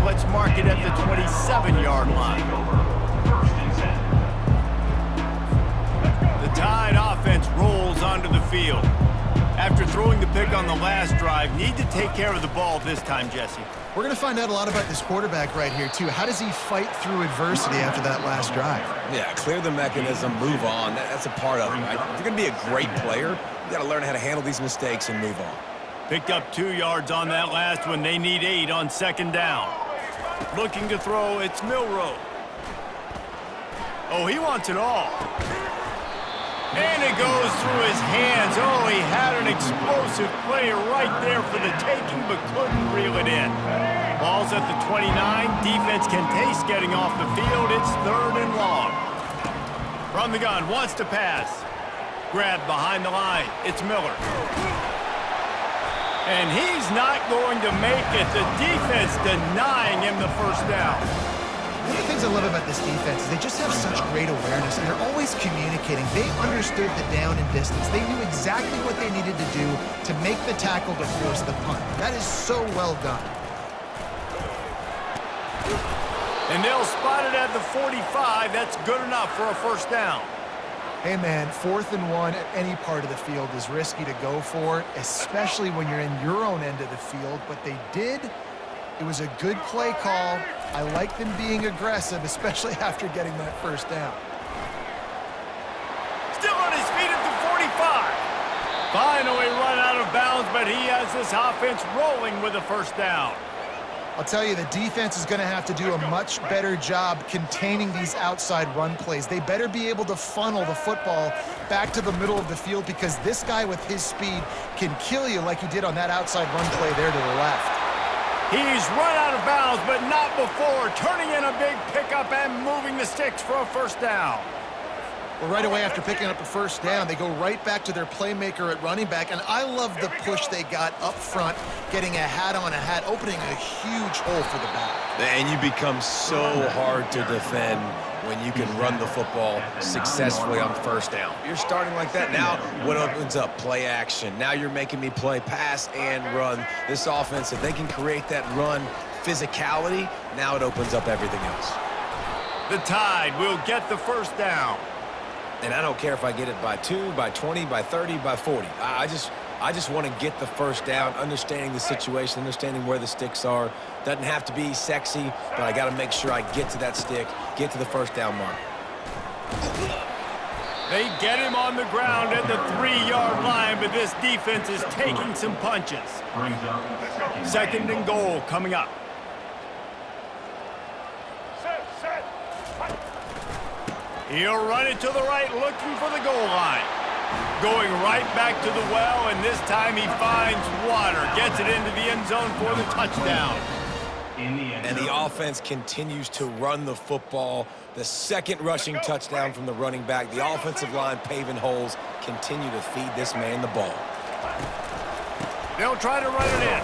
drive. Let's mark it at the 27-yard line. The Tide offense rolls onto the field. After throwing the pick on the last drive, need to take care of the ball this time, Jesse. We're going to find out a lot about this quarterback right here, too. How does he fight through adversity after that last drive? Yeah, clear the mechanism, move on. That's a part of it, right? If you're going to be a great player, you got to learn how to handle these mistakes and move on. Picked up 2 yards on that last one. They need 8 on second down. Looking to throw, it's Milroe. Oh, he wants it all. And it goes through his hands. Oh, he had an explosive player right there for the taking, but couldn't reel it in. Ball's at the 29. Defense can taste getting off the field. It's 3rd and long. From the gun, wants to pass. Grabbed behind the line. It's Miller. And he's not going to make it. The defense denying him the first down. One of the things I love about this defense is they just have such great awareness, and they're always communicating. They understood the down and distance. They knew exactly what they needed to do to make the tackle to force the punt. That is so well done. And they'll spot it at the 45. That's good enough for a first down. Hey, man, 4th and 1 at any part of the field is risky to go for, especially when you're in your own end of the field. But they did. It was a good play call. I like them being aggressive, especially after getting that first down. Still on his feet at the 45. Finally run out of bounds, but he has this offense rolling with a first down. I'll tell you, the defense is going to have to do a much better job containing these outside run plays. They better be able to funnel the football back to the middle of the field, because this guy with his speed can kill you like he did on that outside run play there to the left. He's run out of bounds, but not before turning in a big pickup and moving the sticks for a first down. Well, right away after picking up a first down, they go right back to their playmaker at running back, and I love the push they got up front, getting a hat on a hat, opening a huge hole for the back. And you become so hard to defend when you can run the football successfully on first down. You're starting like that. Now what opens up? Play action. Now you're making me play pass and run. This offense, if they can create that run physicality, now it opens up everything else. The Tide will get the first down. And I don't care if I get it by 2, by 20, by 30, by 40. I just want to get the first down, understanding the situation, understanding where the sticks are. Doesn't have to be sexy, but I got to make sure I get to that stick, get to the first down mark. They get him on the ground at the 3-yard line, but this defense is taking some punches. 2nd and goal coming up. He'll run it to the right, looking for the goal line. Going right back to the well, and this time he finds water. Gets it into the end zone for the touchdown. And the offense continues to run the football. The 2nd rushing touchdown from the running back. The offensive line paving holes. Continue to feed this man the ball. They'll try to run it in.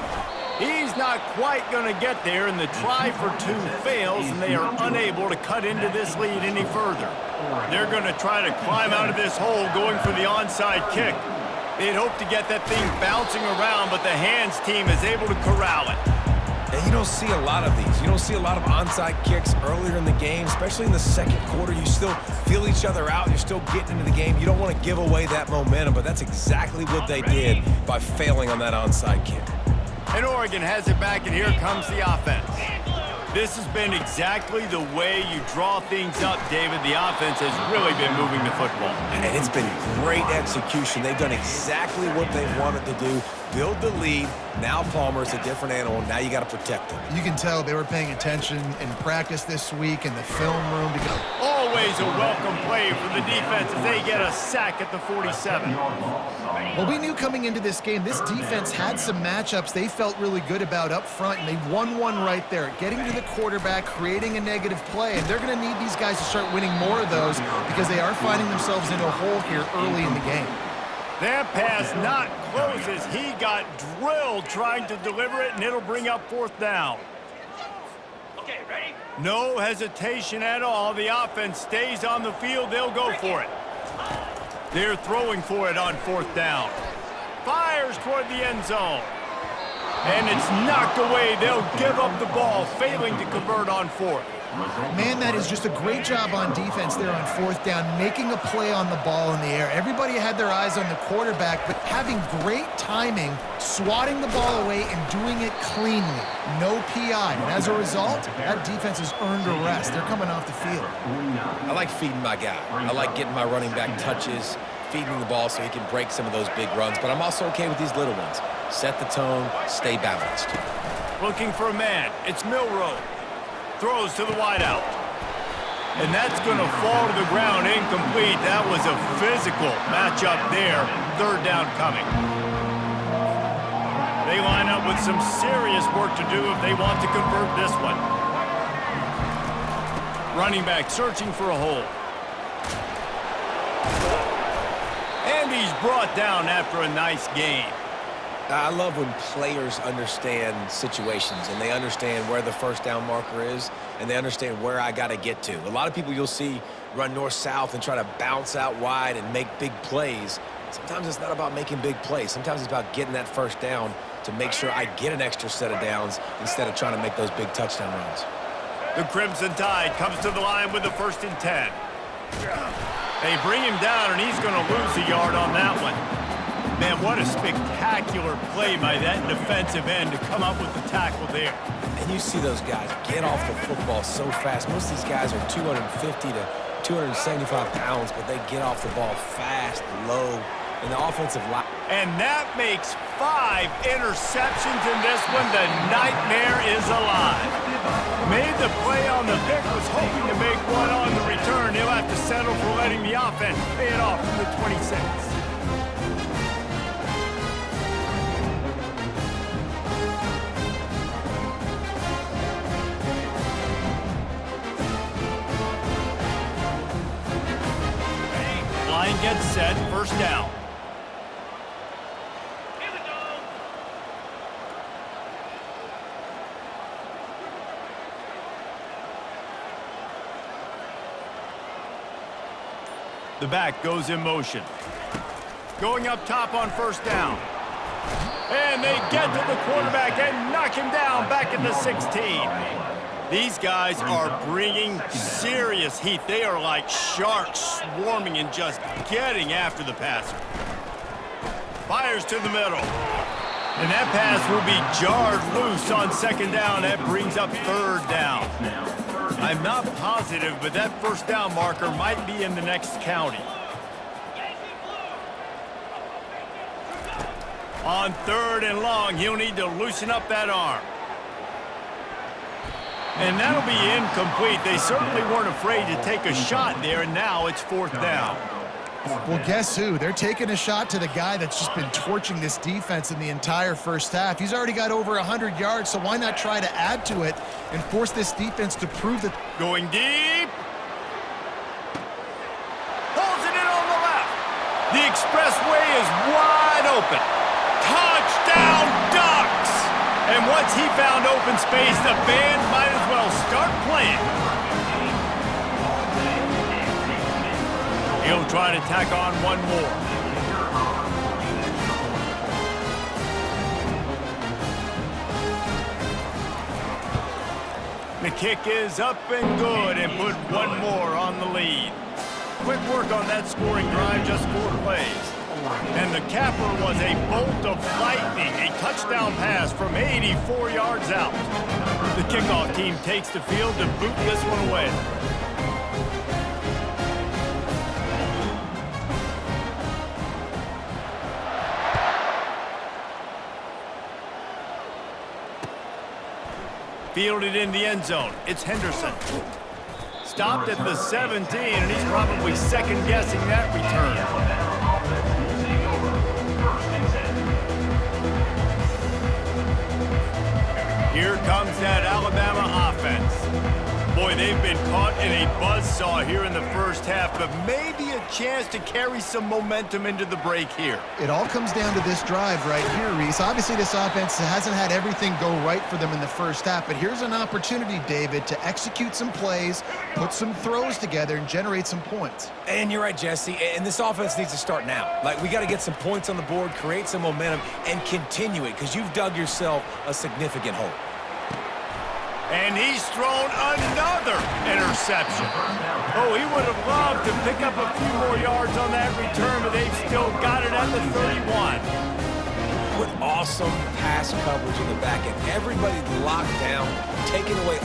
He's not quite going to get there, and the try for 2 fails, and they are unable to cut into this lead any further. They're going to try to climb out of this hole, going for the onside kick. They'd hope to get that thing bouncing around, but the hands team is able to corral it. And you don't see a lot of these. You don't see a lot of onside kicks earlier in the game, especially in the 2nd quarter. You still feel each other out. You're still getting into the game. You don't want to give away that momentum, but that's exactly what they did by failing on that onside kick. And Oregon has it back, and here comes the offense. This has been exactly the way you draw things up, David. The offense has really been moving the football. And it's been great execution. They've done exactly what they wanted to do. Build the lead. Now Palmer's a different animal. Now you got to protect him. You can tell they were paying attention in practice this week in the film room. Because always a welcome play for the defense as they get a sack at the 47. Well, we knew coming into this game, this defense had some matchups they felt really good about up front, and they won one right there, getting to the quarterback, creating a negative play, and they're going to need these guys to start winning more of those because they are finding themselves in a hole here early in the game. That pass not close as he got drilled trying to deliver it, and it'll bring up 4th down. Okay, ready? No hesitation at all. The offense stays on the field. They'll go for it. They're throwing for it on 4th down. Fires toward the end zone. And it's knocked away. They'll give up the ball, failing to convert on fourth. Man, that is just a great job on defense there on fourth down, making a play on the ball in the air. Everybody had their eyes on the quarterback, but having great timing, swatting the ball away, and doing it cleanly. No PI. And as a result, that defense has earned a rest. They're coming off the field. I like feeding my guy. I like getting my running back touches, feeding the ball so he can break some of those big runs, but I'm also okay with these little ones. Set the tone, stay balanced. Looking for a man. It's Milroe. Throws to the wideout. And that's going to fall to the ground incomplete. That was a physical matchup there. Third down coming. They line up with some serious work to do if they want to convert this one. Running back searching for a hole. And he's brought down after a nice gain. I love when players understand situations and they understand where the first down marker is and they understand where I got to get to. A lot of people you'll see run north-south and try to bounce out wide and make big plays. Sometimes it's not about making big plays. Sometimes it's about getting that first down to make sure I get an extra set of downs instead of trying to make those big touchdown runs. The Crimson Tide comes to the line with the 1st and 10. They bring him down, and he's going to lose a yard on that one. Man, what a spectacular play by that defensive end to come up with the tackle there. And you see those guys get off the football so fast. Most of these guys are 250 to 275 pounds, but they get off the ball fast, low, in the offensive line. And that makes 5 interceptions in this one. The nightmare is alive. Made the play on the pick, was hoping to make one on the return. He'll have to settle for letting the offense pay it off from the 26. Line gets set, first down. The back goes in motion. Going up top on first down. And they get to the quarterback and knock him down back in the 16. These guys are bringing serious heat. They are like sharks swarming and just getting after the passer. Fires to the middle. And that pass will be jarred loose on second down. That brings up third down. I'm not positive, but that first down marker might be in the next county. On third and long, he'll need to loosen up that arm. And that'll be incomplete. They certainly weren't afraid to take a shot there, and now it's fourth down. Well, guess who? They're taking a shot to the guy that's just been torching this defense in the entire first half. He's already got over 100 yards, so why not try to add to it and force this defense to prove that... Going deep. Pulls it in on the left. The expressway is wide open. Touchdown, Ducks! And once he found open space, the band might as well start playing. He'll try to tack on one more. The kick is up and good and put one more on the lead. Quick work on that scoring drive, just 4 plays. And the capper was a bolt of lightning, a touchdown pass from 84 yards out. The kickoff team takes the field to boot this one away. Fielded in the end zone. It's Henderson. Stopped at the 17, and he's probably second-guessing that return. Here comes that Alabama offense. Boy, they've been caught in a buzzsaw here in the first half, but maybe a chance to carry some momentum into the break here. It all comes down to this drive right here, Reese. Obviously, this offense hasn't had everything go right for them in the first half, but here's an opportunity, David, to execute some plays, put some throws together, and generate some points. And you're right, Jesse, and this offense needs to start now. Like, we got to get some points on the board, create some momentum, and continue it, because you've dug yourself a significant hole. And he's thrown another interception. Oh, he would have loved to pick up a few more yards on that return, but they've still got it at the 31. With awesome pass coverage in the back end. Everybody locked down, taking away.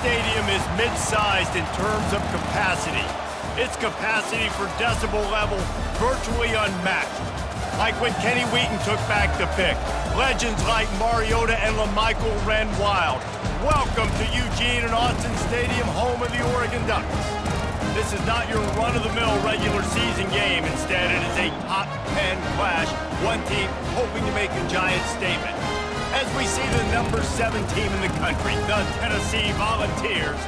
Stadium is mid-sized in terms of capacity. Its capacity for decibel level virtually unmatched. Like when Kenny Wheaton took back the pick. Legends like Mariota and LaMichael ran wild. Welcome to Eugene and Autzen Stadium, home of the Oregon Ducks. This is not your run-of-the-mill regular season game. Instead, it is a top 10 clash. One team hoping to make a giant statement. As we see the number 7 team in the country, the Tennessee Volunteers,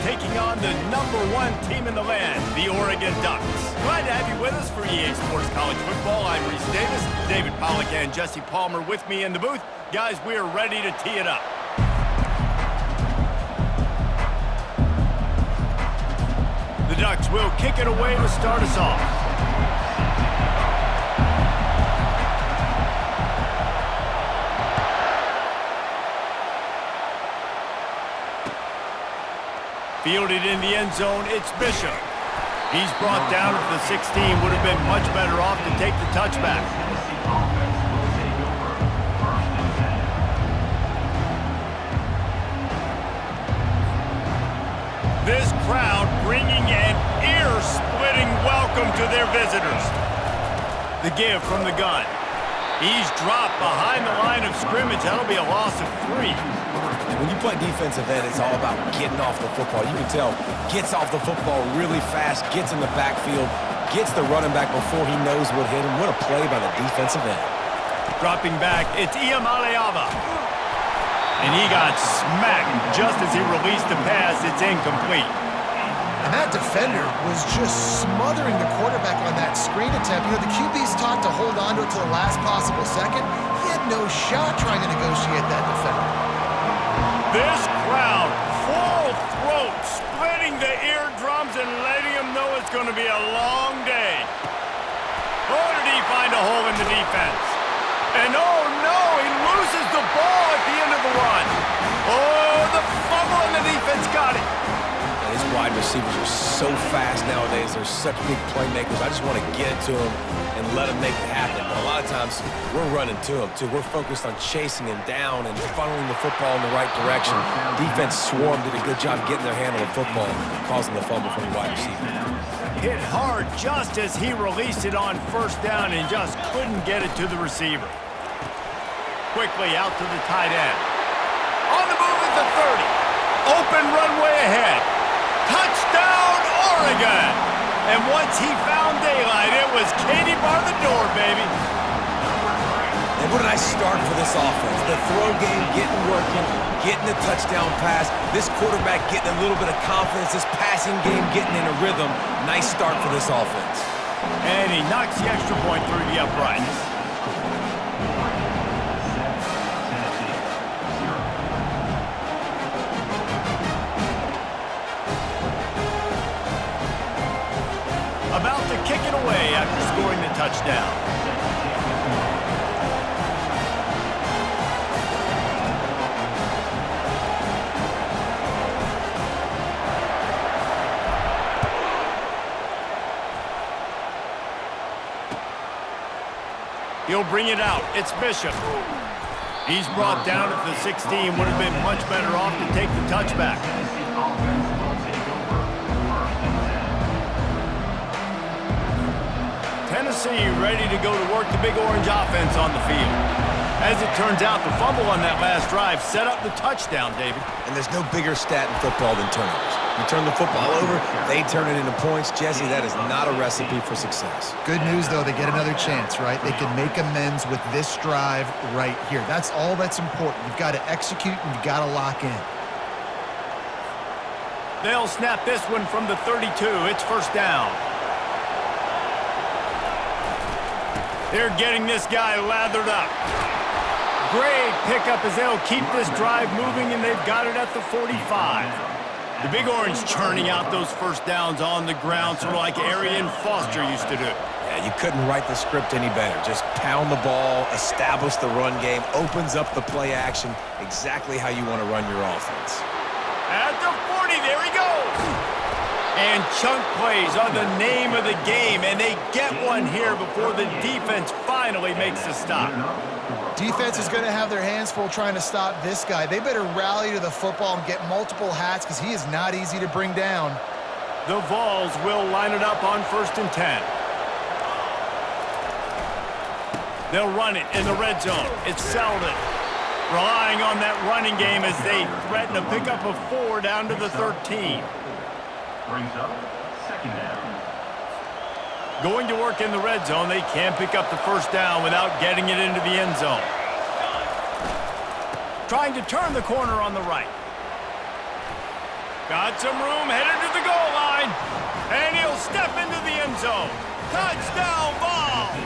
taking on the number 1 team in the land, the Oregon Ducks. Glad to have you with us for EA Sports College Football. I'm Reese Davis, David Pollack and Jesse Palmer with me in the booth. Guys, we are ready to tee it up. The Ducks will kick it away to start us off. Fielded in the end zone, it's Bishop. He's brought down at the 16. Would have been much better off to take the touchback. to their visitors. The give from the gun. He's dropped behind the line of scrimmage. That'll be a loss of 3. When you play defensive end, it's all about getting off the football. You can tell, gets off the football really fast, gets in the backfield, gets the running back before he knows what hit him. What a play by the defensive end. Dropping back, it's Iamaleava. And he got smacked just as he released the pass. It's incomplete. And that defender was just smothering the quarterback on that screen attempt. You know, the QB's taught to hold on to it to the last possible second. He had no shot trying to negotiate that defender. This crowd, full throat, splitting the eardrums and letting him know it's going to be a long day. Oh, did he find a hole in the defense? And oh no, he loses the ball at the end of the run. Oh, the fumble and the defense got it. These wide receivers are so fast nowadays. They're such big playmakers. I just want to get it to them and let them make it happen. But a lot of times, we're running to them, too. We're focused on chasing him down and funneling the football in the right direction. Defense swarm did a good job getting their hand on the football, causing the fumble from the wide receiver. Hit hard just as he released it on first down and just couldn't get it to the receiver. Quickly out to the tight end. On the move at the 30. Open runway ahead. Touchdown, Oregon! And once he found daylight, it was Katie bar the door, baby. And what a nice start for this offense. The throw game getting working, getting the touchdown pass. This quarterback getting a little bit of confidence. This passing game getting in a rhythm. Nice start for this offense. And he knocks the extra point through the uprights. About to kick it away after scoring the touchdown. He'll bring it out. It's Bishop. He's brought down at the 16. Would have been much better off to take the touchback. Tennessee ready to go to work the Big Orange offense on the field. As it turns out, the fumble on that last drive set up the touchdown, David. And there's no bigger stat in football than turnovers. You turn the football over, they turn it into points. Jesse, that is not a recipe for success. Good news, though, they get another chance, right? They can make amends with this drive right here. That's all that's important. You've got to execute and you've got to lock in. They'll snap this one from the 32. It's first down. They're getting this guy lathered up. Great pickup as they'll keep this drive moving, and they've got it at the 45. The Big Orange churning out those first downs on the ground, sort of like Arian Foster used to do. Yeah, you couldn't write the script any better. Just pound the ball, establish the run game, opens up the play action, exactly how you want to run your offense. At the 40, there he goes. And chunk plays are the name of the game, and they get one here before the defense finally makes a stop. Defense is going to have their hands full trying to stop this guy. They better rally to the football and get multiple hats because he is not easy to bring down. The Vols will line it up on 1st and 10. They'll run it in the red zone. It's Selden. Relying on that running game as they threaten a pickup of 4 down to the 13. Brings up second down. Going to work in the red zone. They can't pick up the first down without getting it into the end zone. Trying to turn the corner on the right. Got some room, headed to the goal line. And he'll step into the end zone. Touchdown, Vols!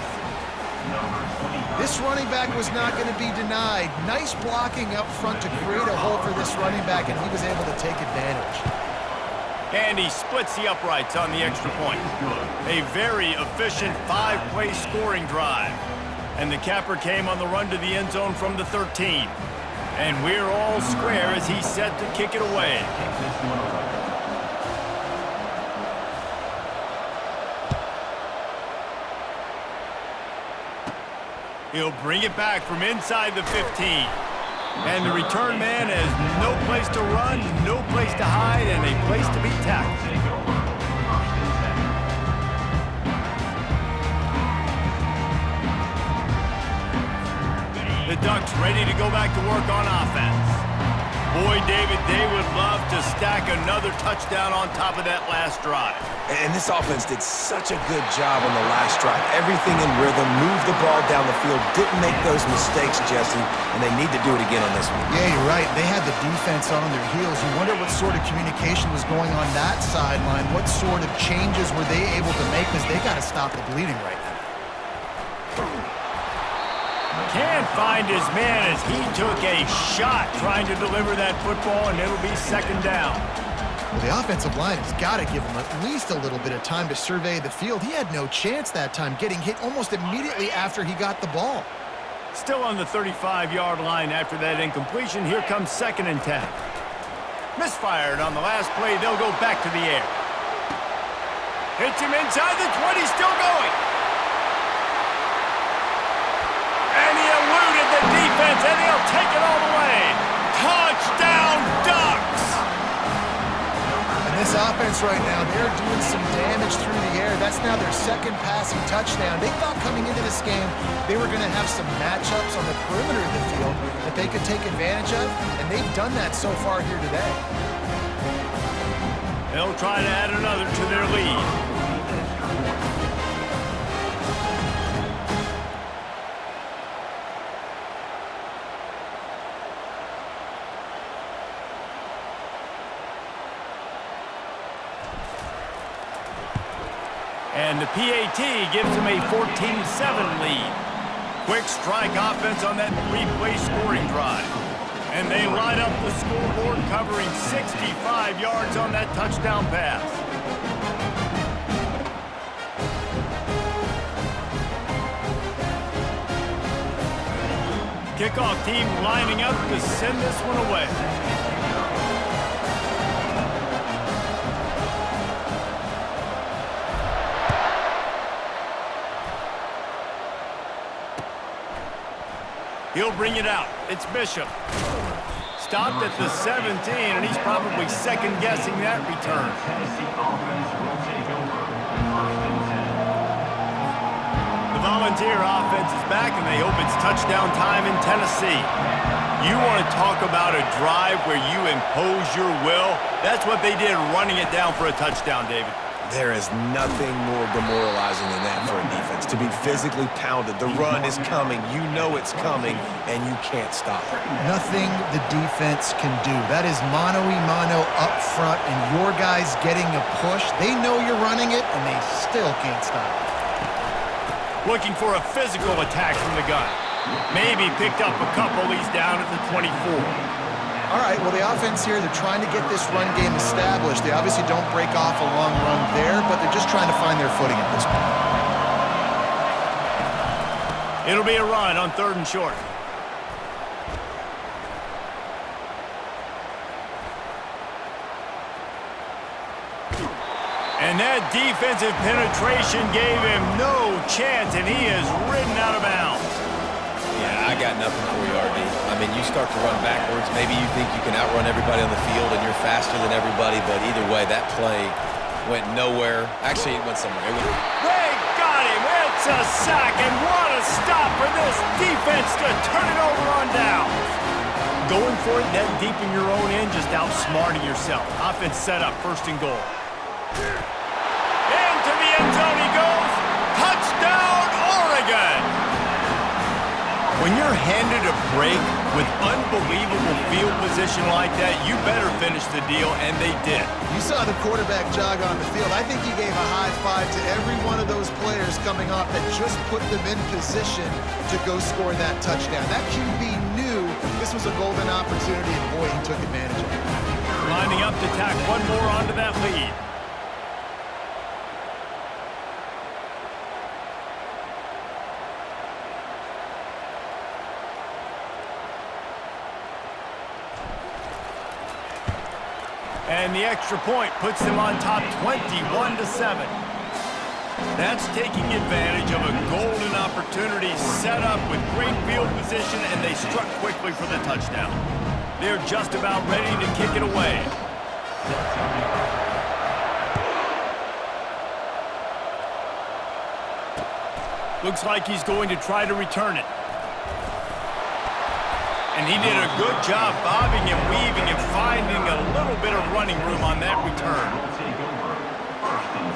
This running back was not going to be denied. Nice blocking up front to create a hole for this running back, and he was able to take advantage. And he splits the uprights on the extra point. A very efficient 5-play scoring drive. And the capper came on the run to the end zone from the 13. And we're all square as he's set to kick it away. He'll bring it back from inside the 15. And the return man has no place to run, no place to hide, and a place to be tackled. The Ducks ready to go back to work on offense. Boy, David, they would love to stack another touchdown on top of that last drive. And this offense did such a good job on the last drive. Everything in rhythm, moved the ball down the field, didn't make those mistakes, Jesse, and they need to do it again on this one. Yeah, you're right. They had the defense on their heels. You wonder what sort of communication was going on that sideline. What sort of changes were they able to make, because they got to stop the bleeding right now. Can't find his man as he took a shot trying to deliver that football, and it'll be second down. Well, the offensive line has got to give him at least a little bit of time to survey the field. He had no chance that time, getting hit almost immediately after he got the ball. Still on the 35-yard line after that incompletion. Here comes 2nd and 10. Misfired on the last play. They'll go back to the air. Hits him inside the 20, still going. And he eluded the defense, and he'll take it all the way. Touchdown, Ducks! And this offense right now, they're doing some damage through the air. That's now their 2nd passing touchdown. They thought coming into this game they were going to have some matchups on the perimeter of the field that they could take advantage of, and they've done that so far here today. They'll try to add another to their lead. And the PAT gives them a 14-7 lead. Quick strike offense on that 3-play scoring drive. And they light up the scoreboard, covering 65 yards on that touchdown pass. Kickoff team lining up to send this one away. He'll bring it out. It's Bishop. Stopped at the 17, and he's probably second-guessing that return. The Volunteer offense is back, and they hope it's touchdown time in Tennessee. You want to talk about a drive where you impose your will? That's what they did, running it down for a touchdown, David. There is nothing more demoralizing than that for a defense, to be physically pounded. The run is coming, you know it's coming, and you can't stop it. Nothing the defense can do. That is mano-a-mano up front, and your guys getting a push. They know you're running it, and they still can't stop it. Looking for a physical attack from the gun. Maybe picked up a couple. He's down at the 24. All right, well, the offense here, they're trying to get this run game established. They obviously don't break off a long run there, but they're just trying to find their footing at this point. It'll be a run on 3rd and short. And that defensive penetration gave him no chance, and he is ridden out of bounds. Yeah, I got nothing for you, RD. I mean, you start to run backwards. Maybe you think you can outrun everybody on the field and you're faster than everybody, but either way, that play went nowhere. Actually, it went somewhere. They got him. It's a sack, and what a stop for this defense to turn it over on downs. Going for it that deep in your own end, just outsmarting yourself. Offense set up, 1st and goal. Into the end zone he goes. Touchdown, Oregon! When you're handed a break with unbelievable field position like that, you better finish the deal, and they did. You saw the quarterback jog on the field. I think he gave a high five to every one of those players coming off that just put them in position to go score that touchdown. That QB knew this was a golden opportunity, and boy, he took advantage of it. Lining up to tack one more onto that lead. And the extra point puts them on top 21-7. That's taking advantage of a golden opportunity set up with great field position, and they struck quickly for the touchdown. They're just about ready to kick it away. Looks like he's going to try to return it. And he did a good job bobbing and weaving and finding a little bit of running room on that return. Will take over. First and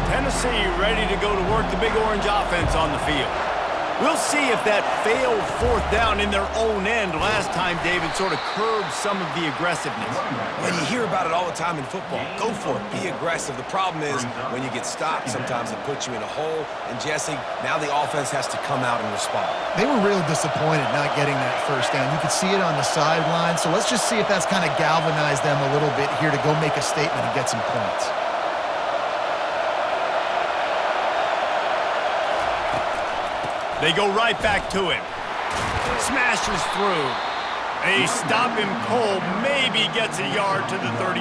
10. Tennessee ready to go to work the Big Orange offense on the field. We'll see if that failed fourth down in their own end last time, David, sort of curbed some of the aggressiveness. When you hear about it all the time in football, go for it. Be aggressive. The problem is when you get stopped, sometimes it puts you in a hole. And, Jesse, now the offense has to come out and respond. They were real disappointed not getting that first down. You could see it on the sideline. So let's just see if that's kind of galvanized them a little bit here to go make a statement and get some points. They go right back to him. Smashes through. They stop him cold. Maybe gets a yard to the 34.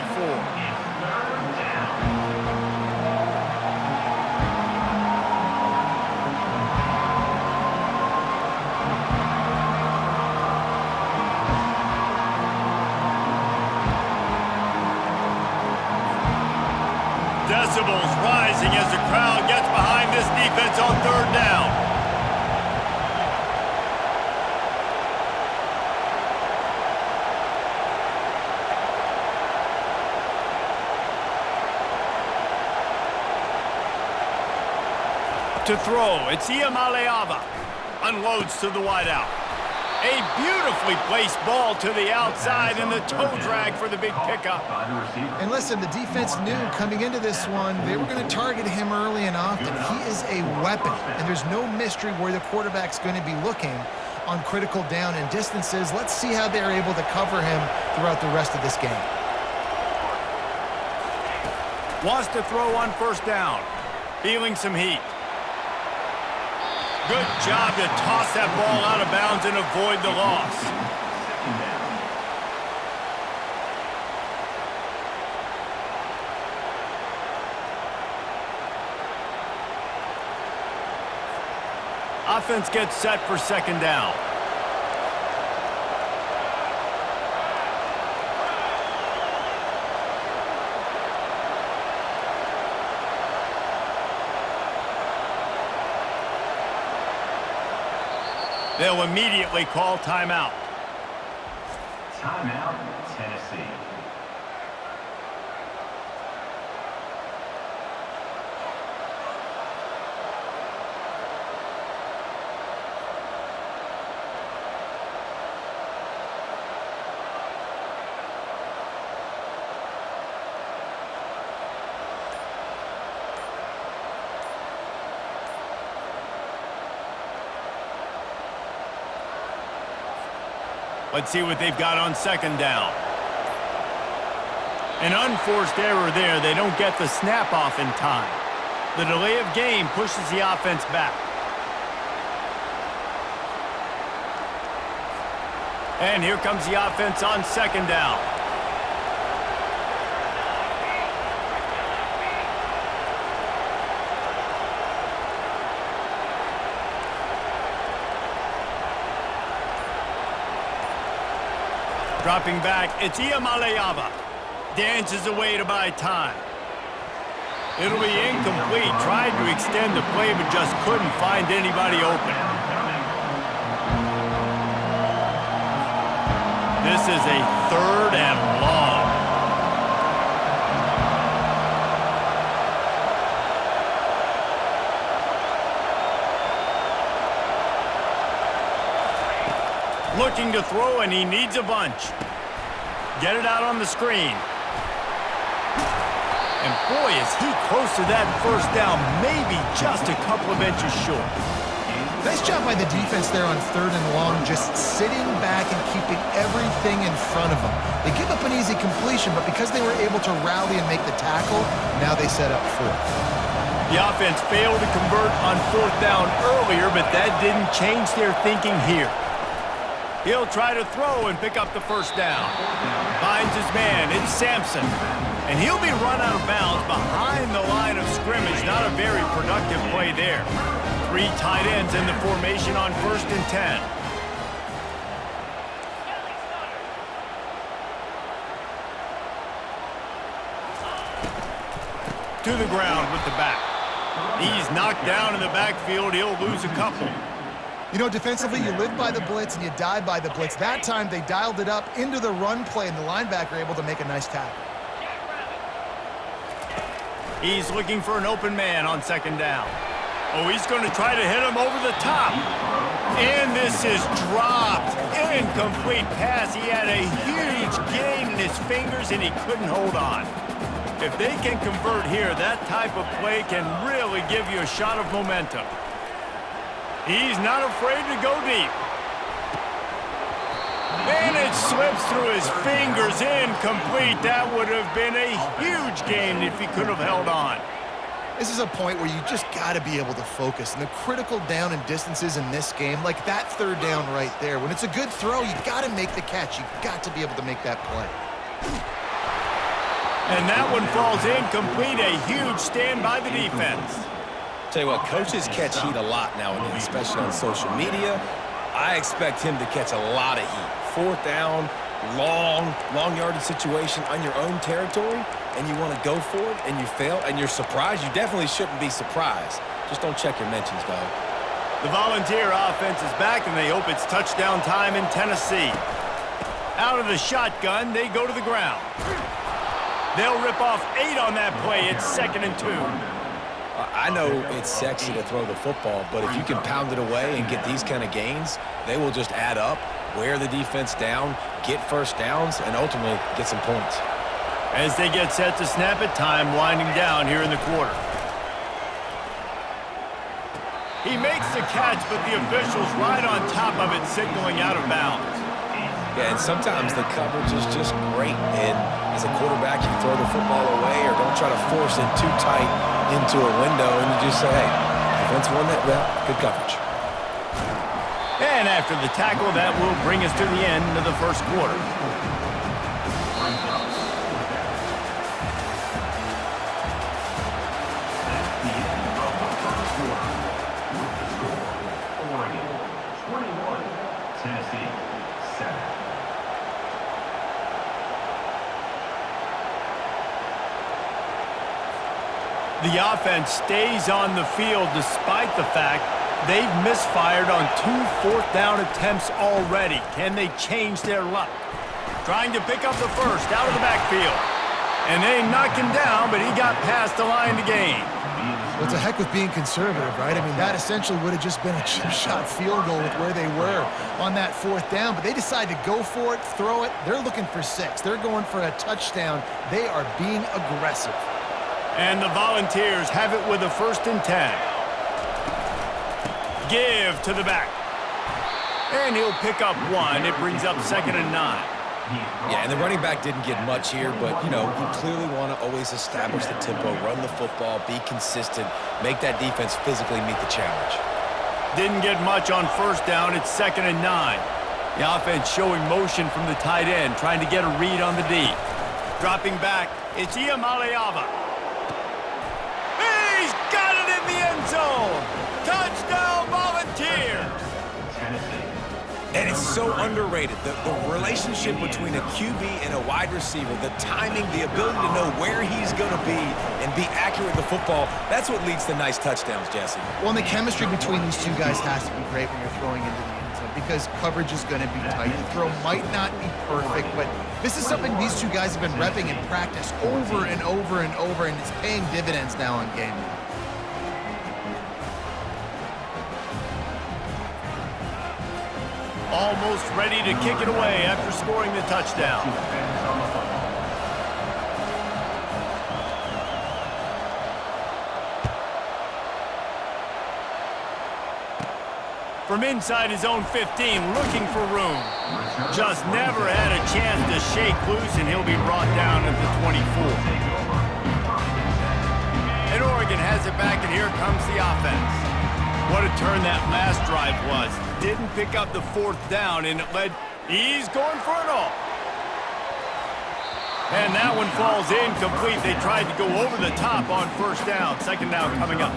Decibels rising as the crowd gets behind this defense on third down. To throw, it's Iamaleava. Unloads to the wideout. A beautifully placed ball to the outside and the toe drag for the big pickup. And listen, the defense knew coming into this one, they were going to target him early and often. He is a weapon, and there's no mystery where the quarterback's going to be looking on critical down and distances. Let's see how they're able to cover him throughout the rest of this game. Wants to throw on first down. Feeling some heat. Good job to toss that ball out of bounds and avoid the loss. Offense gets set for second down. They'll immediately call timeout. Timeout, Tennessee. Let's see what they've got on second down. An unforced error there. They don't get the snap off in time. The delay of game pushes the offense back. And here comes the offense on second down. Dropping back, it's Iamaleava. Dances away to buy time. It'll be incomplete. Tried to extend the play, but just couldn't find anybody open. This is a third and long. Looking to throw, and he needs a bunch. Get it out on the screen. And boy, is he close to that first down, maybe just a couple of inches short. Nice job by the defense there on third and long, just sitting back and keeping everything in front of them. They give up an easy completion, but because they were able to rally and make the tackle, now they set up fourth. The offense failed to convert on fourth down earlier, but that didn't change their thinking here. He'll try to throw and pick up the first down. Finds his man, it's Sampson. And he'll be run out of bounds behind the line of scrimmage. Not a very productive play there. 3 tight ends in the formation on 1st and 10. To the ground with the back. He's knocked down in the backfield. He'll lose a couple. You know, defensively, you live by the blitz and you die by the blitz. That time, they dialed it up into the run play, and the linebacker able to make a nice tackle. He's looking for an open man on second down. Oh, he's going to try to hit him over the top. And this is dropped. Incomplete pass. He had a huge gain in his fingers, and he couldn't hold on. If they can convert here, that type of play can really give you a shot of momentum. He's not afraid to go deep. And it slips through his fingers. Incomplete. That would have been a huge gain if he could have held on. This is a point where you just got to be able to focus. And the critical down and distances in this game, like that third down right there, when it's a good throw, you got to make the catch. You got to be able to make that play. And that one falls incomplete. A huge stand by the defense. Tell you what, coaches catch heat a lot nowadays, especially on social media. I expect him to catch a lot of heat. Fourth down, long yardage situation on your own territory, and you want to go for it, and you fail, and you're surprised. You definitely shouldn't be surprised. Just don't check your mentions, dog. The Volunteer offense is back, and they hope it's touchdown time in Tennessee. Out of the shotgun, they go to the ground. They'll rip off 8 on that play. It's 2nd and 2. I know it's sexy to throw the football, but if you can pound it away and get these kind of gains, they will just add up, wear the defense down, get first downs, and ultimately get some points. As they get set to snap it, time winding down here in the quarter. He makes the catch, but the official's right on top of it, signaling out of bounds. Yeah, and sometimes the coverage is just great, and as a quarterback, you throw the football away or don't try to force it too tight into a window, and you just say, hey, defense won that route, good coverage. And after the tackle, that will bring us to the end of the first quarter. Oregon 21, Tennessee 7. The offense stays on the field despite the fact they've misfired on 2 fourth-down attempts already. Can they change their luck? Trying to pick up the first out of the backfield. And they knocked him down, but he got past the line to gain. Well, it's a heck with being conservative, right? I mean, that essentially would have just been a chip shot field goal with where they were on that 4th down, but they decide to go for it, throw it. They're looking for 6. They're going for a touchdown. They are being aggressive. And the Volunteers have it with a 1st and 10. Give to the back. And he'll pick up 1. It brings up 2nd and 9. Yeah, and the running back didn't get much here, but, you know, you clearly want to always establish the tempo, run the football, be consistent, make that defense physically meet the challenge. Didn't get much on 1st down. It's 2nd and 9. The offense showing motion from the tight end, trying to get a read on the D. Dropping back, it's Iamaleava. He's got it in the end zone. Touchdown, Volunteers. And it's so underrated, the relationship between a QB and a wide receiver, the timing, the ability to know where he's going to be and be accurate with the football, that's what leads to nice touchdowns, Jesse. Well, and the chemistry between these two guys has to be great when you're throwing into the end zone because coverage is going to be tight. The throw might not be perfect, but this is something these two guys have been repping in practice over and over and over, and it's paying dividends now on game day. Almost ready to kick it away after scoring the touchdown. From inside his own 15, looking for room. Just never had a chance to shake loose, and he'll be brought down at the 24. And Oregon has it back, and here comes the offense. What a turn that last drive was. Didn't pick up the 4th down, and it led. He's going for it all. And that one falls incomplete. They tried to go over the top on 1st down. 2nd down coming up.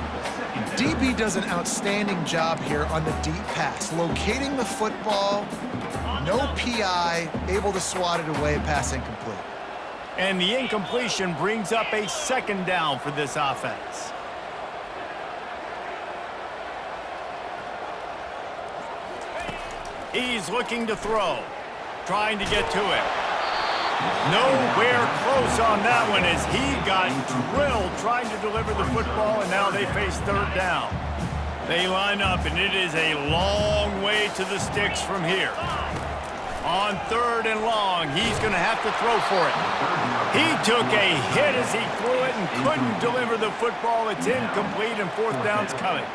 DB does an outstanding job here on the deep pass. Locating the football, no PI, able to swat it away, pass incomplete. And the incompletion brings up a 2nd down for this offense. He's looking to throw, trying to get to it. Nowhere close on that one as he got drilled trying to deliver the football, and now they face third down. They line up, and it is a long way to the sticks from here. On third and long, he's going to have to throw for it. He took a hit as he threw it and couldn't deliver the football. It's incomplete, and fourth down's coming.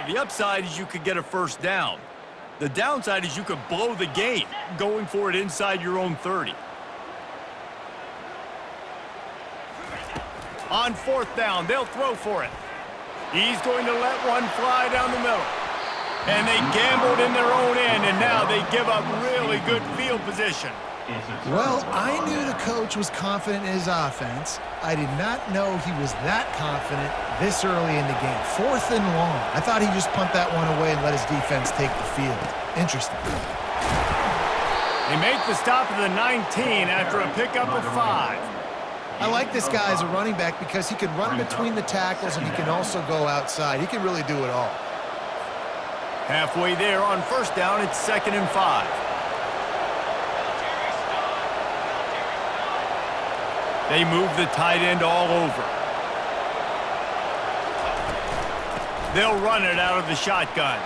The upside is you could get a first down. The downside is you could blow the game going for it inside your own 30. On fourth down, they'll throw for it. He's going to let one fly down the middle. And they gambled in their own end, and now they give up really good field position. Well, I knew the coach was confident in his offense. I did not know he was that confident this early in the game. Fourth and long. I thought he'd just punt that one away and let his defense take the field. Interesting. They make the stop at the 19 after a pickup of 5. I like this guy as a running back because he can run between the tackles and he can also go outside. He can really do it all. Halfway there on first down, it's 2nd and 5. They move the tight end all over. They'll run it out of the shotgun.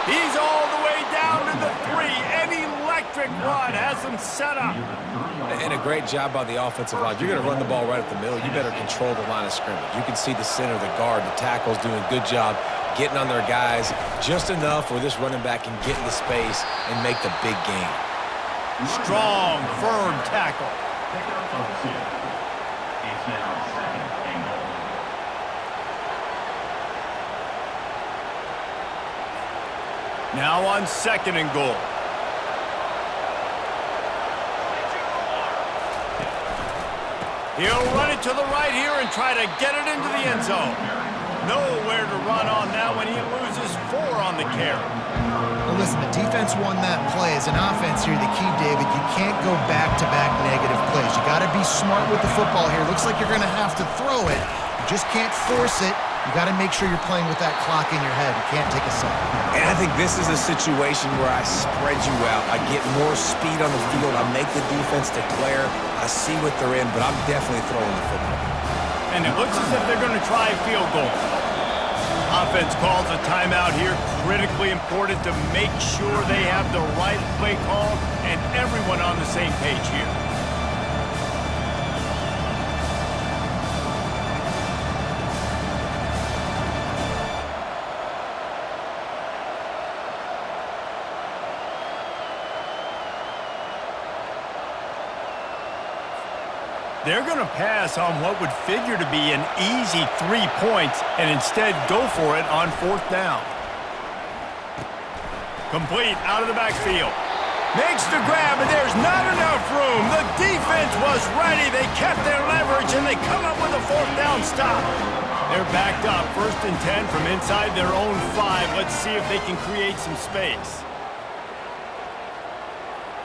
He's all the way down to the 3. An electric run has them set up. And a great job by the offensive line. You're going to run the ball right up the middle. You better control the line of scrimmage. You can see the center, the guard, the tackles doing a good job getting on their guys just enough where this running back can get into space and make the big gain. Strong, firm tackle. Pickup of 2. It's now 2nd and goal. Now on 2nd and goal. He'll run it to the right here and try to get it into the end zone. Nowhere to run on that one. He loses 4 on the carry. Well, listen, the defense won that play. As an offense here, the key, David, you can't go back-to-back negative plays. You got to be smart with the football here. Looks like you're going to have to throw it. You just can't force it. You got to make sure you're playing with that clock in your head. You can't take a sack. And I think this is a situation where I spread you out. I get more speed on the field. I make the defense declare. I see what they're in, but I'm definitely throwing the football. And it looks as if they're going to try a field goal. Offense calls a timeout here. Critically important to make sure they have the right play call and everyone on the same page here. They're going to pass on what would figure to be an easy 3 points and instead go for it on fourth down. Complete out of the backfield. Makes the grab, and there's not enough room. The defense was ready. They kept their leverage, and they come up with a fourth down stop. They're backed up, 1st and 10 from inside their own 5. Let's see if they can create some space.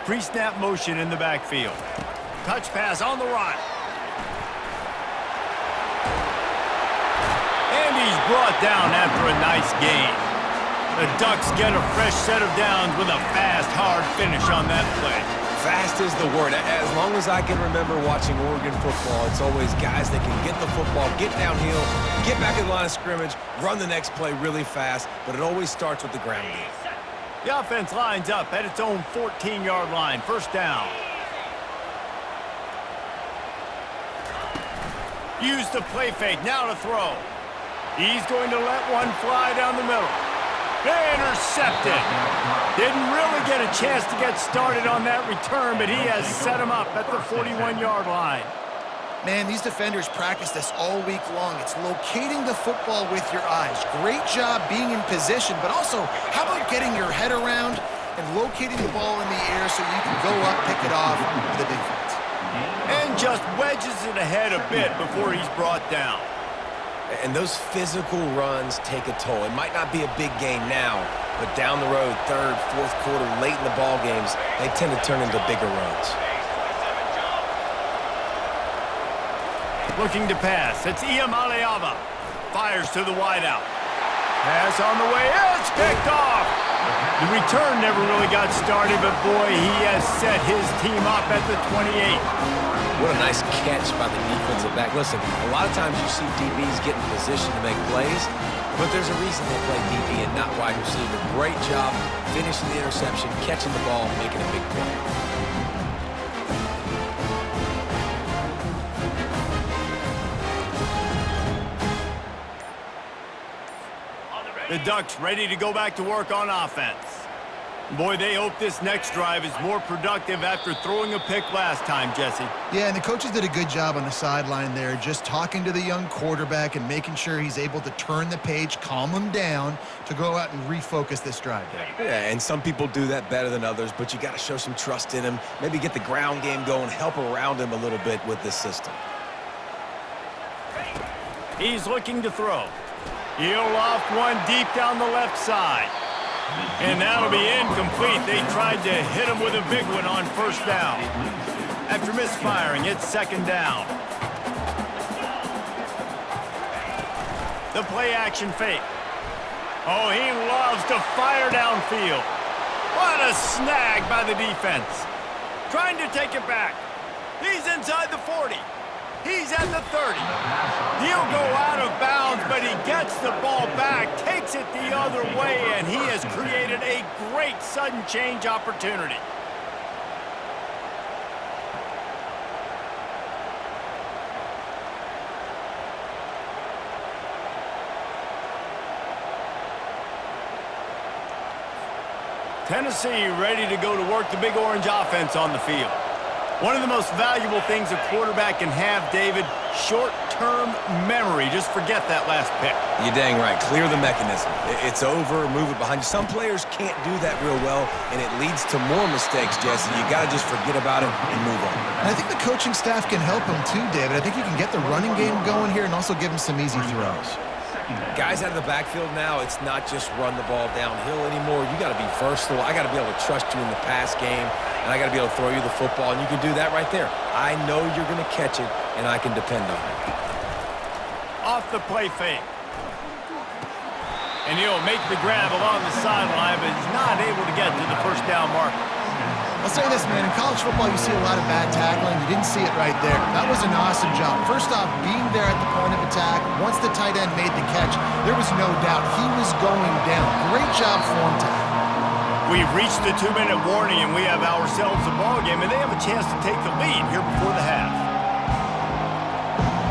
Pre-snap motion in the backfield. Touch pass on the run. And he's brought down after a nice gain. The Ducks get a fresh set of downs with a fast, hard finish on that play. Fast is the word. As long as I can remember watching Oregon football, it's always guys that can get the football, get downhill, get back in the line of scrimmage, run the next play really fast, but it always starts with the ground game. The offense lines up at its own 14-yard line. First down. Use the play fake. Now to throw. He's going to let one fly down the middle. Intercepted. Didn't really get a chance to get started on that return, but he has set him up at the 41-yard line. Man, these defenders practice this all week long. It's locating the football with your eyes. Great job being in position, but also, how about getting your head around and locating the ball in the air so you can go up, pick it off with a big hit. And just wedges it ahead a bit before he's brought down. And those physical runs take a toll. It might not be a big gain now, but down the road, third, fourth quarter, late in the ball games, they tend to turn into bigger runs. Looking to pass. It's Iamaleava. Fires to the wideout. Pass on the way. It's picked off. The return never really got started, but boy, he has set his team up at the 28. What a nice catch by the defensive back. Listen, a lot of times you see DBs get in position to make plays, but there's a reason they play DB and not wide receiver. Great job finishing the interception, catching the ball, making a big play. The Ducks ready to go back to work on offense. Boy, they hope this next drive is more productive after throwing a pick last time, Jesse. Yeah, and the coaches did a good job on the sideline there, just talking to the young quarterback and making sure he's able to turn the page, calm him down to go out and refocus this drive. Yeah, and some people do that better than others, but you got to show some trust in him, maybe get the ground game going, help around him a little bit with this system. He's looking to throw. He'll loft one deep down the left side. And that'll be incomplete. They tried to hit him with a big one on first down. After misfiring, it's second down. The play action fake. Oh, he loves to fire downfield. What a snag by the defense. Trying to take it back. He's inside the 40. He's at the 30. He'll go out of bounds, but he gets the ball back, takes it the other way, and he has created a great sudden change opportunity. Tennessee ready to go to work the Big Orange offense on the field. One of the most valuable things a quarterback can have, David, short-term memory. Just forget that last pick. You're dang right. Clear the mechanism. It's over, move it behind you. Some players can't do that real well, and it leads to more mistakes, Jesse. You got to just forget about it and move on. And I think the coaching staff can help him too, David. I think you can get the running game going here and also give him some easy throws. Guys out of the backfield now, it's not just run the ball downhill anymore. You got to be versatile. I got to be able to trust you in the pass game, and I got to be able to throw you the football, and you can do that right there. I know you're going to catch it, and I can depend on it. Off the play fake. And he'll make the grab along the sideline, but he's not able to get to the first down marker. I'll say this, man. In college football, you see a lot of bad tackling. You didn't see it right there. That was an awesome job. First off, being there at the point of attack, once the tight end made the catch, there was no doubt he was going down. Great job for him to. We've reached the 2-minute warning, and we have ourselves a ball game, and they have a chance to take the lead here before the half.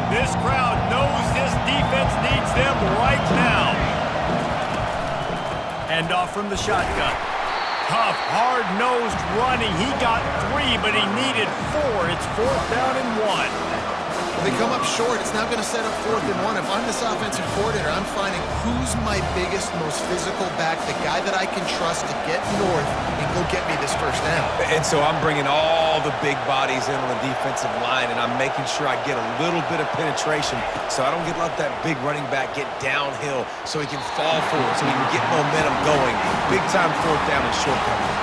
This crowd knows this defense needs them right now. Hand off from the shotgun. Tough, hard-nosed running. He got 3, but he needed 4. It's 4th down and 1. When they come up short, it's now going to set up 4th and 1. If I'm this offensive coordinator, I'm finding who's my biggest, most physical back, the guy that I can trust to get north and go get me this first down. And so I'm bringing all the big bodies in on the defensive line, and I'm making sure I get a little bit of penetration so I don't let that big running back get downhill so he can fall forward, so he can get momentum going. Big-time 4th down and short coverage.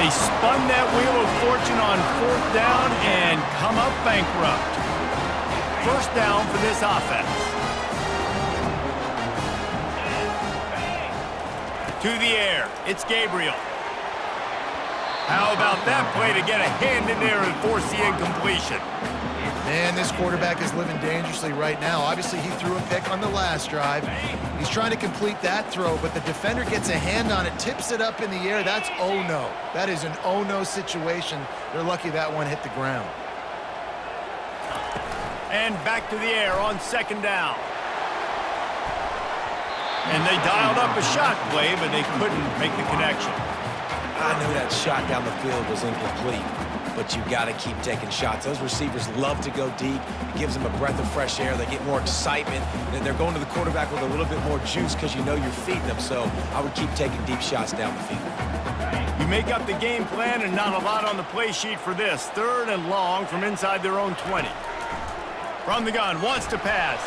They spun that wheel of fortune on 4th down and come up bankrupt. First down for this offense. To the air. It's Gabriel. How about that play to get a hand in there and force the incompletion? Man, this quarterback is living dangerously right now. Obviously, he threw a pick on the last drive. He's trying to complete that throw, but the defender gets a hand on it, tips it up in the air. That's oh-no. That is an oh-no situation. They're lucky that one hit the ground. And back to the air on second down. And they dialed up a shot play, but they couldn't make the connection. I knew that shot down the field was incomplete, but you got to keep taking shots. Those receivers love to go deep. It gives them a breath of fresh air. They get more excitement. And they're going to the quarterback with a little bit more juice because you know you're feeding them. So I would keep taking deep shots down the field. You make up the game plan and not a lot on the play sheet for this. Third and long from inside their own 20. From the gun, wants to pass.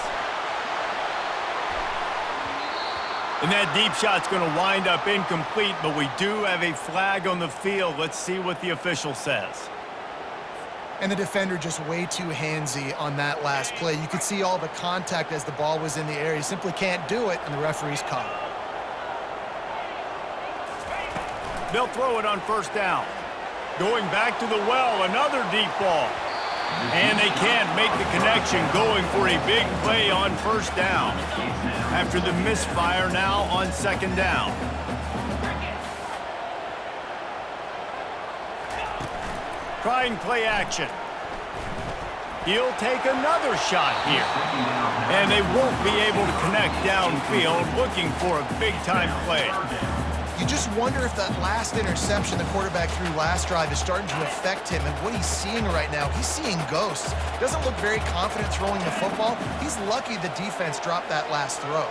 And that deep shot's going to wind up incomplete, but we do have a flag on the field. Let's see what the official says. And the defender just way too handsy on that last play. You could see all the contact as the ball was in the air. He simply can't do it, and the referee's caught it. They'll throw it on first down. Going back to the well, another deep ball. And they can't make the connection, going for a big play on first down. After the misfire, now on second down. Trying play action. He'll take another shot here. And they won't be able to connect downfield, looking for a big-time play. You just wonder if that last interception the quarterback threw last drive is starting to affect him and what he's seeing right now. He's seeing ghosts. Doesn't look very confident throwing the football. He's lucky the defense dropped that last throw.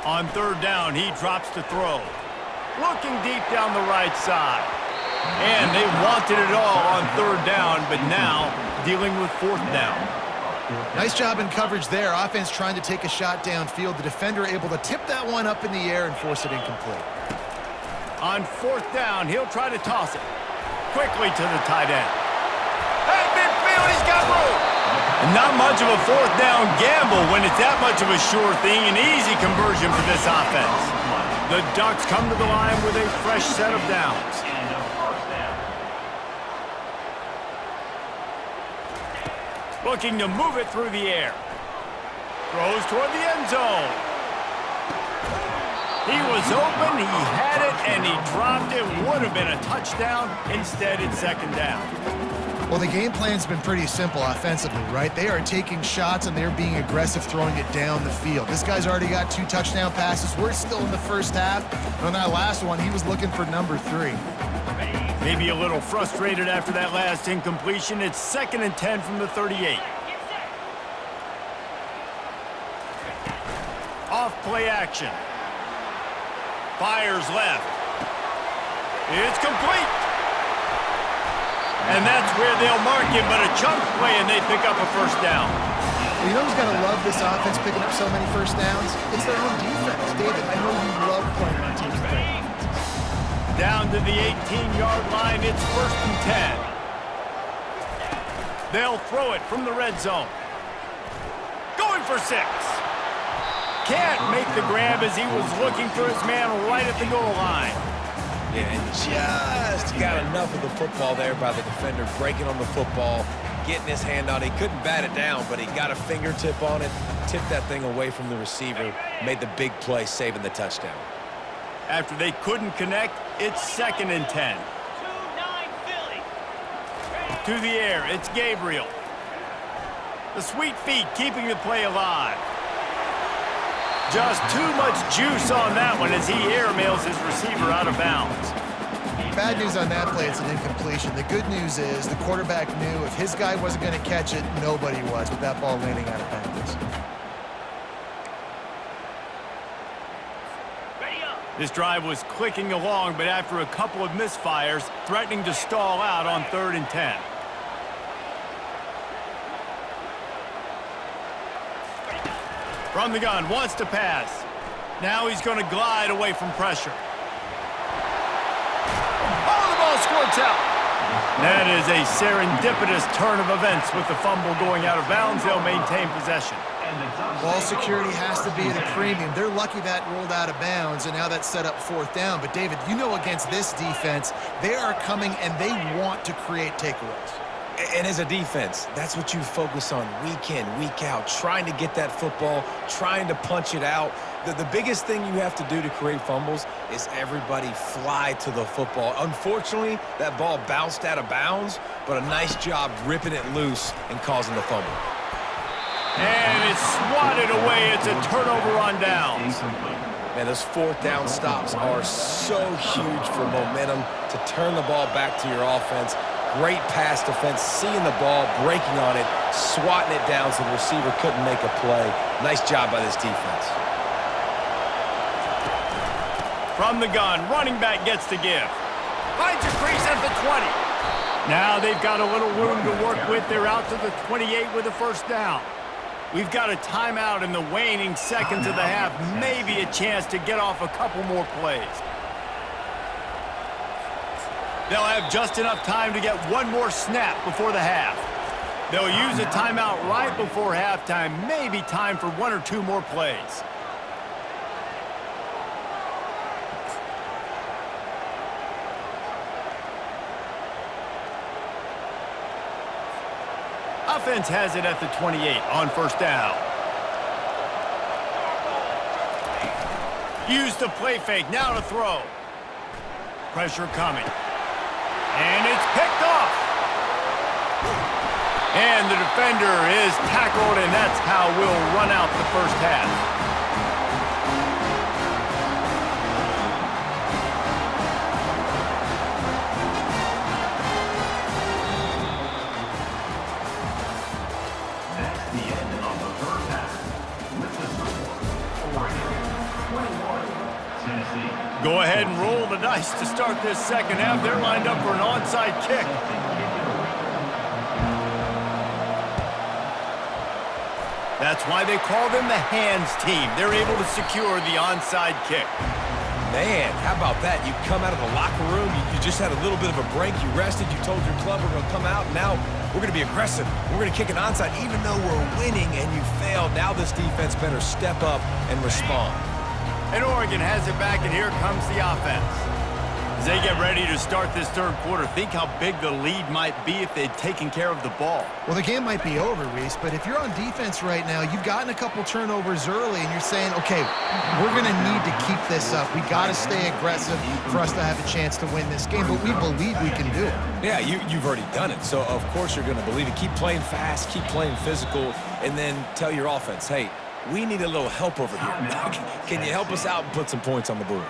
On third down, he drops to throw. Looking deep down the right side. And they wanted it all on third down, but now dealing with fourth down. Nice job in coverage there. Offense trying to take a shot downfield. The defender able to tip that one up in the air and force it incomplete. On fourth down, he'll try to toss it. Quickly to the tight end. Hey, midfield, he's got room. Not much of a fourth down gamble when it's that much of a sure thing. An easy conversion for this offense. The Ducks come to the line with a fresh set of downs. Looking to move it through the air. Throws toward the end zone. He was open, he had it, and he dropped it. Would have been a touchdown. Instead, it's second down. Well, the game plan's been pretty simple offensively, right? They are taking shots, and they're being aggressive throwing it down the field. This guy's already got 2 touchdown passes. We're still in the first half. And on that last one, he was looking for number 3. Maybe a little frustrated after that last incompletion. It's 2nd and 10 from the 38. Off play action. Fires left. It's complete. And that's where they'll mark him, but a chunk play, and they pick up a first down. Well, you know who's got to love this offense picking up so many first downs? It's their own defense. David, I know you love playing on teams with their offenses. Down to the 18-yard line, it's 1st and 10. They'll throw it from the red zone. Going for 6. Can't make the grab as he was looking for his man right at the goal line. Yeah, and just got enough of the football there by the defender, breaking on the football, getting his hand on it. He couldn't bat it down, but he got a fingertip on it, tipped that thing away from the receiver, made the big play, saving the touchdown. After they couldn't connect, it's 2nd and 10. To the air, it's Gabriel. The sweet feet keeping the play alive. Just too much juice on that one as he airmails his receiver out of bounds. Bad news on that play, it's an incompletion. The good news is the quarterback knew if his guy wasn't going to catch it, nobody was with that ball landing out of bounds. This drive was clicking along, but after a couple of misfires, threatening to stall out on 3rd and 10. From the gun, wants to pass. Now he's going to glide away from pressure. Oh, the ball squirts out. That is a serendipitous turn of events with the fumble going out of bounds. They'll maintain possession. Ball security has to be at a premium. They're lucky that rolled out of bounds, and now that's set up fourth down. But, David, you know against this defense, they are coming and they want to create takeaways. And as a defense, that's what you focus on week in, week out, trying to get that football, trying to punch it out. The biggest thing you have to do to create fumbles is everybody fly to the football. Unfortunately, that ball bounced out of bounds, but a nice job ripping it loose and causing the fumble. And it's swatted away. It's a turnover on downs. Man, those fourth down stops are so huge for momentum to turn the ball back to your offense. Great pass defense, seeing the ball, breaking on it, swatting it down so the receiver couldn't make a play. Nice job by this defense. From the gun, running back gets to give. Finds a crease at the 20. Now they've got a little room to work with. They're out to the 28 with a first down. We've got a timeout in the waning seconds of the half. Maybe a chance to get off a couple more plays. They'll have just enough time to get one more snap before the half. They'll use a timeout right before halftime. Maybe time for one or two more plays. Offense has it at the 28 on first down. Use the play fake, now to throw. Pressure coming. And it's picked off. And the defender is tackled, and that's how we'll run out the first half. That's the end of the first half. With the score, Oregon 21, Tennessee. Go ahead and roll the dice to start this second half. They're lined up for an onside kick. That's why they call them the hands team. They're able to secure the onside kick. Man, how about that? You come out of the locker room, you just had a little bit of a break, you rested, you told your club we're going to come out, now we're going to be aggressive. We're going to kick an onside even though we're winning and you failed. Now this defense better step up and respond. And Oregon has it back, and here comes the offense. As they get ready to start this third quarter, think how big the lead might be if they'd taken care of the ball. Well, the game might be over, Reese, but if you're on defense right now, you've gotten a couple turnovers early, and you're saying, okay, we're going to need to keep this up. We got to stay aggressive for us to have a chance to win this game, but we believe we can do it. Yeah, you've already done it, so of course you're going to believe it. Keep playing fast, keep playing physical, and then tell your offense, hey, we need a little help over here. Can you help us out and put some points on the board?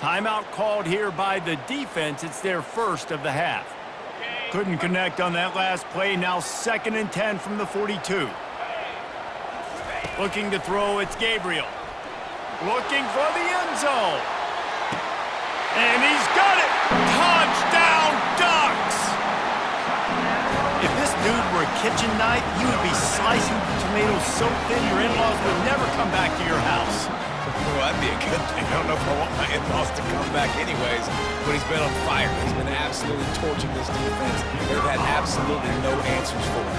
Timeout called here by the defense. It's their first of the half. Couldn't connect on that last play. Now 2nd and 10 from the 42. Looking to throw, it's Gabriel. Looking for the end zone. And he's got it! Touchdown, Ducks! If this dude were a kitchen knife, you would be slicing tomatoes so thin your in-laws would never come back to your house. Well, that'd be a good thing. I don't know if I want my in-laws to come back anyways, but he's been on fire. He's been absolutely torching this defense. They've had absolutely no answers for him.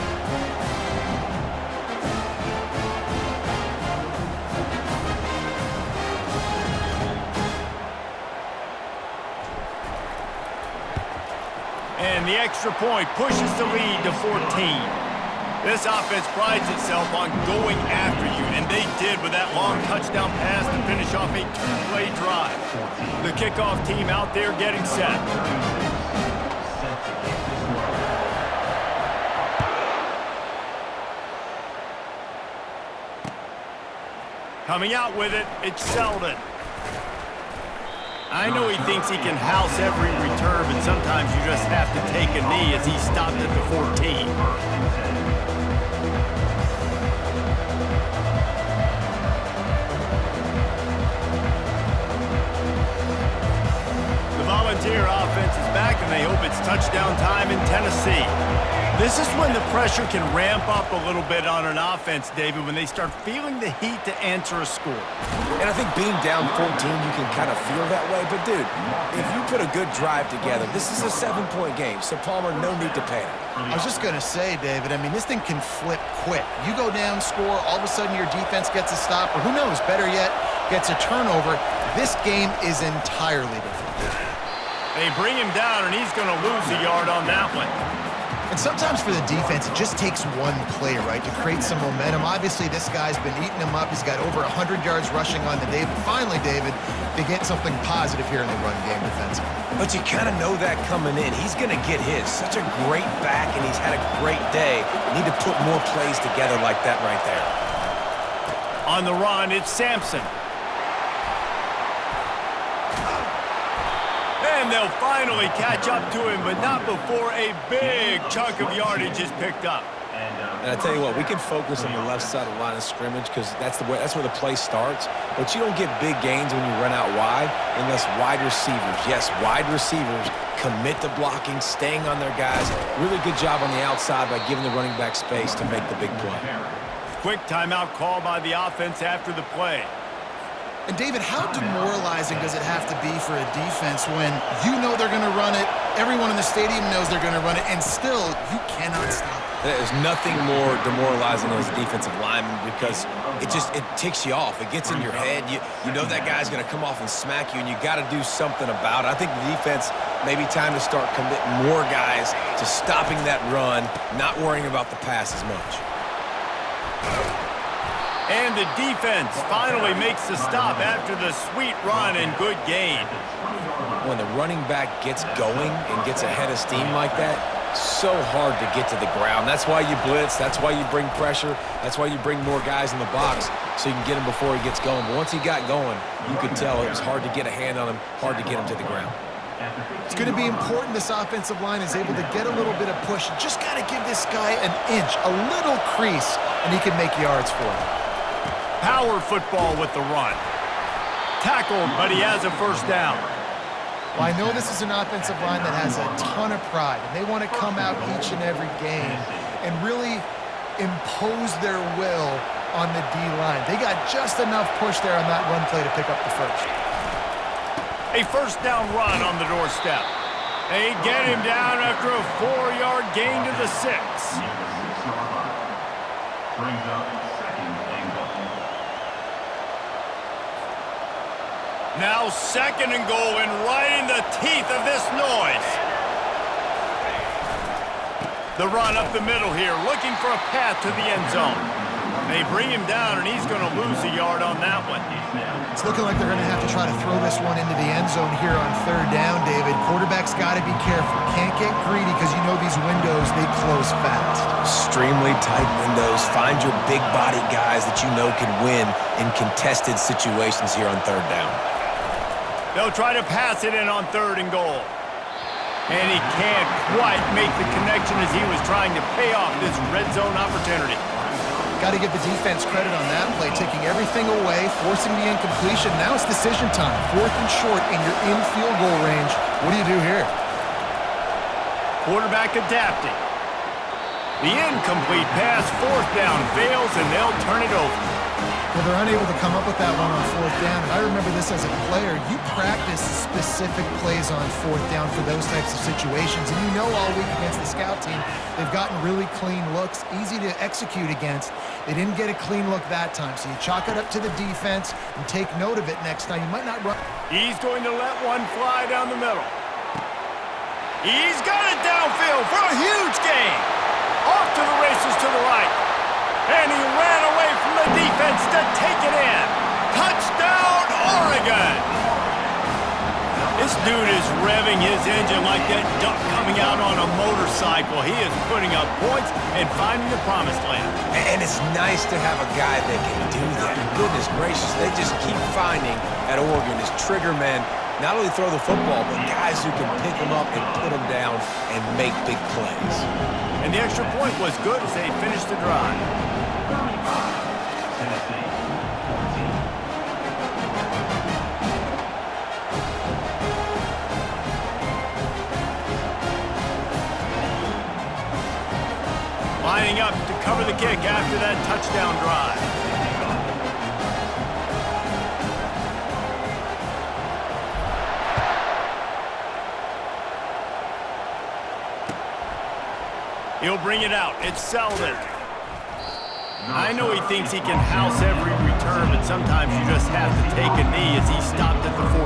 And the extra point pushes the lead to 14. This offense prides itself on going after you, and they did with that long touchdown pass to finish off a two-play drive. The kickoff team out there getting set. Coming out with it, it's Selden. I know he thinks he can house every return, but sometimes you just have to take a knee as he stopped at the 14. Volunteer offense is back, and they hope it's touchdown time in Tennessee. This is when the pressure can ramp up a little bit on an offense, David, when they start feeling the heat to answer a score. And I think being down 14, you can kind of feel that way. But, dude, if you put a good drive together, this is a 7-point game. So, Palmer, no need to panic. I was just going to say, David, I mean, this thing can flip quick. You go down, score, all of a sudden your defense gets a stop, or who knows, better yet, gets a turnover. This game is entirely different. They bring him down, and he's going to lose a yard on that one. And sometimes for the defense, it just takes one play, right, to create some momentum. Obviously, this guy's been eating them up. He's got over 100 yards rushing on the day. But finally, David, they get something positive here in the run game defensively. But you kind of know that coming in. He's going to get his. Such a great back, and he's had a great day. Need to put more plays together like that right there. On the run, it's Sampson. And they'll finally catch up to him, but not before a big chunk of yardage is picked up. And I tell you what, we can focus on the left side of the line of scrimmage because that's where the play starts. But you don't get big gains when you run out wide unless wide receivers, yes, wide receivers commit to blocking, staying on their guys. Really good job on the outside by giving the running back space to make the big play. Quick timeout call by the offense after the play. And, David, how demoralizing does it have to be for a defense when you know they're going to run it, everyone in the stadium knows they're going to run it, and still you cannot stop it? There's nothing more demoralizing as a defensive lineman because it ticks you off. It gets in your head. You know that guy's going to come off and smack you, and you got to do something about it. I think the defense, maybe time to start committing more guys to stopping that run, not worrying about the pass as much. And the defense finally makes the stop after the sweet run and good gain. When the running back gets going and gets ahead of steam like that, so hard to get to the ground. That's why you blitz. That's why you bring pressure. That's why you bring more guys in the box so you can get him before he gets going. But once he got going, you could tell it was hard to get a hand on him, hard to get him to the ground. It's going to be important this offensive line is able to get a little bit of push. You just got to give this guy an inch, a little crease, and he can make yards for him. Power football with the run. Tackled, but he has a first down. Well, I know this is an offensive line that has a ton of pride, and they want to come out each and every game and really impose their will on the D-line. They got just enough push there on that run play to pick up the first. A first down run on the doorstep. They get him down after a 4-yard gain to the 6. Brings up second and goal. Now second and goal, and right in the teeth of this noise. The run up the middle here, looking for a path to the end zone. They bring him down, and he's going to lose a yard on that one. It's looking like they're going to have to try to throw this one into the end zone here on third down, David. Quarterback's got to be careful. Can't get greedy because you know these windows, they close fast. Extremely tight windows. Find your big body guys that you know can win in contested situations here on third down. They'll try to pass it in on third and goal. And he can't quite make the connection as he was trying to pay off this red zone opportunity. Got to give the defense credit on that play, taking everything away, forcing the incompletion. Now it's decision time. Fourth and short, and you're in field goal range. What do you do here? Quarterback adapting. The incomplete pass, fourth down, fails, and they'll turn it over. Well, they're unable to come up with that one on fourth down. And I remember this as a player. You practice specific plays on fourth down for those types of situations. And you know all week against the scout team, they've gotten really clean looks, easy to execute against. They didn't get a clean look that time. So you chalk it up to the defense and take note of it next time. You might not run. He's going to let one fly down the middle. He's got it downfield for a huge gain. Off to the races to the right. And he ran away from the defense to take it in. Touchdown, Oregon! This dude is revving his engine like that duck coming out on a motorcycle. He is putting up points and finding the promised land. And it's nice to have a guy that can do that. Goodness gracious, they just keep finding at Oregon is trigger men. Not only throw the football, but guys who can pick them up and put them down and make big plays. And the extra point was good as they finished the drive. Tennessee 14. the kick after that touchdown drive. He'll bring it out. It's Selden. I know he thinks he can house every return, but sometimes you just have to take a knee as he stopped at the 14.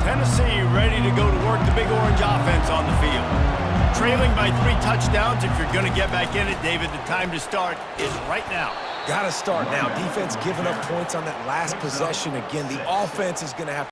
Tennessee ready to go to work the Big Orange offense on the field. Trailing by 3 touchdowns. If you're going to get back in it, David, the time to start is right now. Got to start now. Defense giving up points on that last possession again. The offense is going to have